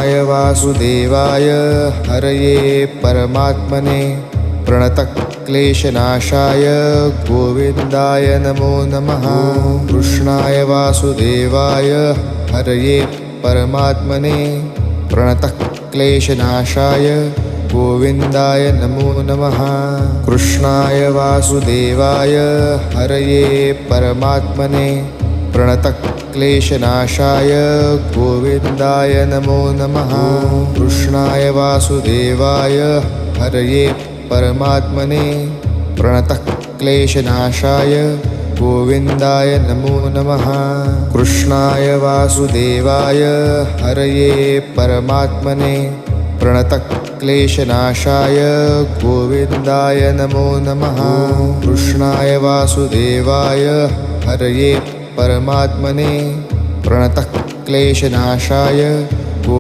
कृष्णाय वासुदेवाय हरये परमात्मने प्रणतक्लेशनाशाय गोविन्दाय नमो नमः। कृष्णाय वासुदेवाय हरये परमात्मने प्रणतक्लेशनाशाय गोविन्दाय नमो नमः। कृष्णाय वासुदेवाय हरये परमात्मने प्रणतक्लेशनाशाय गोविन्दाय नमो नमः। कृष्णाय वासुदेवाय हरये परमात्मने प्रणतक्लेशनाशाय गोविन्दाय नमो नमः। कृष्णाय वासुदेवाय हरये परमात्मने प्रणतक्लेशनाशाय गोविन्दाय नमो नमः। कृष्णाय वासुदेवाय हरये परमात्मने प्रणतक्लेशनाशाय